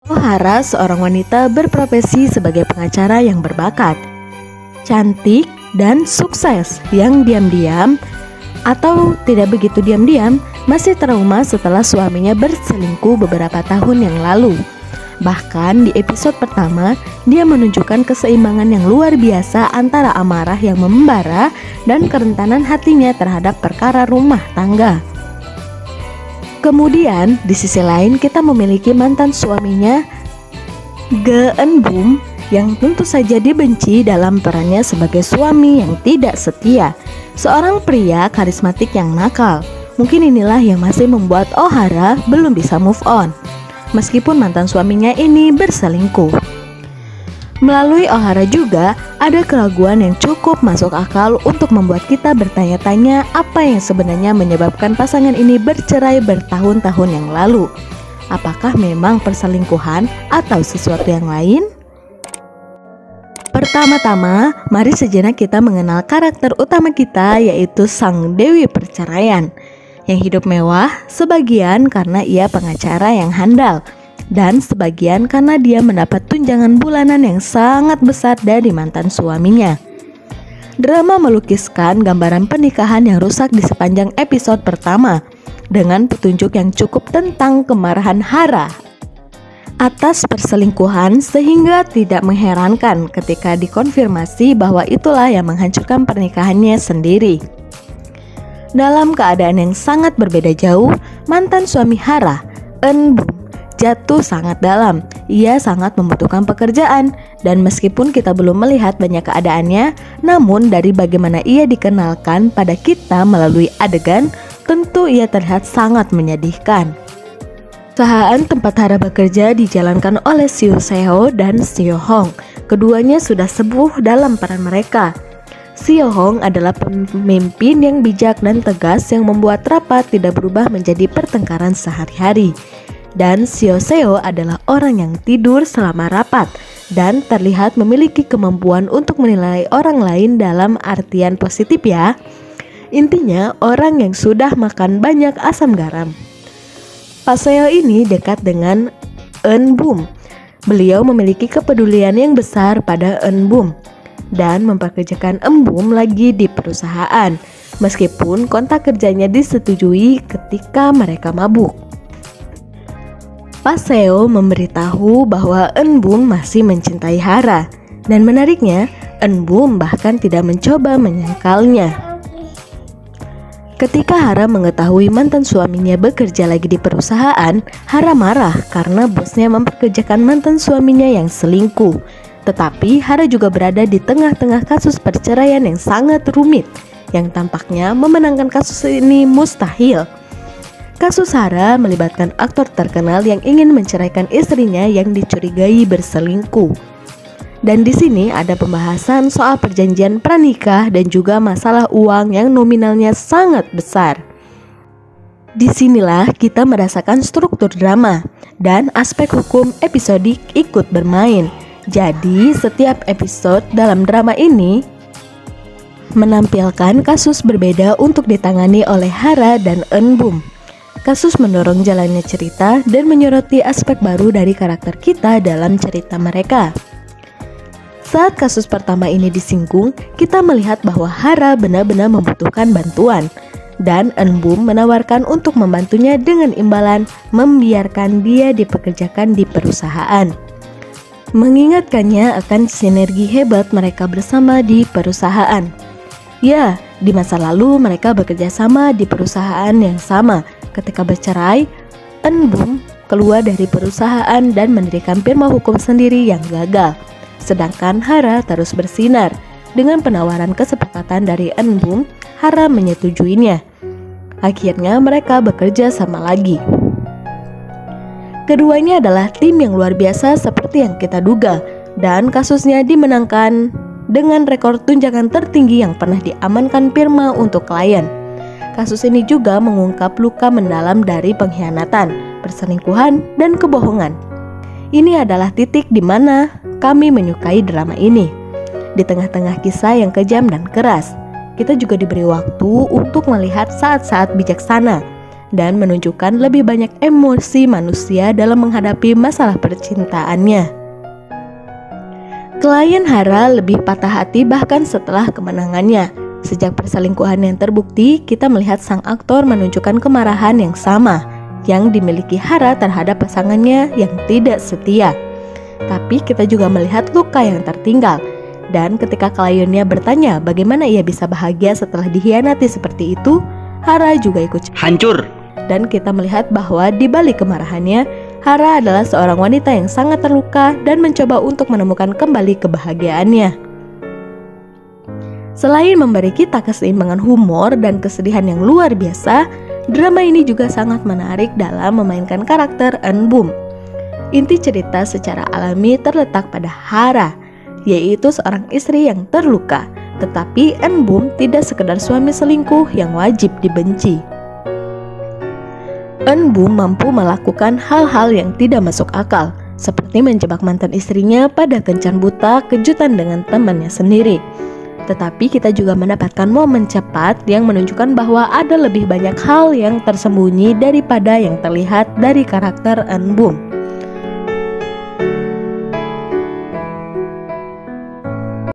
Ohara seorang wanita berprofesi sebagai pengacara yang berbakat, cantik, dan sukses yang diam-diam atau tidak begitu diam-diam masih trauma setelah suaminya berselingkuh beberapa tahun yang lalu. Bahkan di episode pertama, dia menunjukkan keseimbangan yang luar biasa antara amarah yang membara dan kerentanan hatinya terhadap perkara rumah tangga. Kemudian di sisi lain kita memiliki mantan suaminya, Ge Eun-bum, yang tentu saja dibenci dalam perannya sebagai suami yang tidak setia, seorang pria karismatik yang nakal. Mungkin inilah yang masih membuat Ohara belum bisa move on, meskipun mantan suaminya ini berselingkuh. Melalui Ohara juga ada keraguan yang cukup masuk akal untuk membuat kita bertanya-tanya apa yang sebenarnya menyebabkan pasangan ini bercerai bertahun-tahun yang lalu. Apakah memang perselingkuhan atau sesuatu yang lain? Pertama-tama, mari sejenak kita mengenal karakter utama kita, yaitu sang Dewi Perceraian, yang hidup mewah sebagian karena ia pengacara yang handal, dan sebagian karena dia mendapat tunjangan bulanan yang sangat besar dari mantan suaminya. Drama melukiskan gambaran pernikahan yang rusak di sepanjang episode pertama, dengan petunjuk yang cukup tentang kemarahan Hara atas perselingkuhan, sehingga tidak mengherankan ketika dikonfirmasi bahwa itulah yang menghancurkan pernikahannya sendiri. Dalam keadaan yang sangat berbeda jauh, mantan suami Hara, Eun-bum, jatuh sangat dalam. Ia sangat membutuhkan pekerjaan, dan meskipun kita belum melihat banyak keadaannya, namun dari bagaimana ia dikenalkan pada kita melalui adegan, tentu ia terlihat sangat menyedihkan. Perusahaan tempat Hara bekerja dijalankan oleh Seo Seo dan Seo Hong. Keduanya sudah sepuh dalam peran mereka. Seo Hong adalah pemimpin yang bijak dan tegas yang membuat rapat tidak berubah menjadi pertengkaran sehari-hari. Dan Seo Seo adalah orang yang tidur selama rapat dan terlihat memiliki kemampuan untuk menilai orang lain dalam artian positif ya. Intinya orang yang sudah makan banyak asam garam. Pak Seo ini dekat dengan Eun-bum. Beliau memiliki kepedulian yang besar pada Eun-bum dan memperkerjakan Eun-bum lagi di perusahaan, meskipun kontrak kerjanya disetujui ketika mereka mabuk. Pak Seo memberitahu bahwa Eun-bum masih mencintai Hara, dan menariknya, Eun-bum bahkan tidak mencoba menyangkalnya. Ketika Hara mengetahui mantan suaminya bekerja lagi di perusahaan, Hara marah karena bosnya memperkerjakan mantan suaminya yang selingkuh. Tetapi Hara juga berada di tengah-tengah kasus perceraian yang sangat rumit, yang tampaknya memenangkan kasus ini mustahil. Kasus Hara melibatkan aktor terkenal yang ingin menceraikan istrinya yang dicurigai berselingkuh. Dan di sini ada pembahasan soal perjanjian pranikah dan juga masalah uang yang nominalnya sangat besar. Disinilah kita merasakan struktur drama dan aspek hukum episodik ikut bermain. Jadi setiap episode dalam drama ini menampilkan kasus berbeda untuk ditangani oleh Hara dan Eun-bum. Kasus mendorong jalannya cerita dan menyoroti aspek baru dari karakter kita dalam cerita mereka. Saat kasus pertama ini disinggung, kita melihat bahwa Hara benar-benar membutuhkan bantuan, dan Eun-bum menawarkan untuk membantunya dengan imbalan membiarkan dia dipekerjakan di perusahaan. Mengingatkannya akan sinergi hebat mereka bersama di perusahaan. Ya, di masa lalu mereka bekerja sama di perusahaan yang sama. Ketika bercerai, Eun-bum keluar dari perusahaan dan mendirikan firma hukum sendiri yang gagal. Sedangkan Hara terus bersinar. Dengan penawaran kesepakatan dari Eun-bum, Hara menyetujuinya. Akhirnya mereka bekerja sama lagi. Keduanya adalah tim yang luar biasa seperti yang kita duga, dan kasusnya dimenangkan dengan rekor tunjangan tertinggi yang pernah diamankan firma untuk klien. Kasus ini juga mengungkap luka mendalam dari pengkhianatan, perselingkuhan, dan kebohongan. Ini adalah titik di mana kami menyukai drama ini. Di tengah-tengah kisah yang kejam dan keras, kita juga diberi waktu untuk melihat saat-saat bijaksana dan menunjukkan lebih banyak emosi manusia dalam menghadapi masalah percintaannya. Klien Hara lebih patah hati bahkan setelah kemenangannya. Sejak perselingkuhan yang terbukti, kita melihat sang aktor menunjukkan kemarahan yang sama yang dimiliki Hara terhadap pasangannya yang tidak setia. Tapi kita juga melihat luka yang tertinggal. Dan ketika kliennya bertanya bagaimana ia bisa bahagia setelah dikhianati seperti itu, Hara juga ikut hancur. Dan kita melihat bahwa di balik kemarahannya, Hara adalah seorang wanita yang sangat terluka dan mencoba untuk menemukan kembali kebahagiaannya. Selain memberi kita keseimbangan humor dan kesedihan yang luar biasa, drama ini juga sangat menarik dalam memainkan karakter Eun Boom. Inti cerita secara alami terletak pada Hara, yaitu seorang istri yang terluka. Tetapi Eun Boom tidak sekedar suami selingkuh yang wajib dibenci. Eun Boom mampu melakukan hal-hal yang tidak masuk akal, seperti menjebak mantan istrinya pada kencan buta kejutan dengan temannya sendiri. Tetapi kita juga mendapatkan momen cepat yang menunjukkan bahwa ada lebih banyak hal yang tersembunyi daripada yang terlihat dari karakter Eun Boom.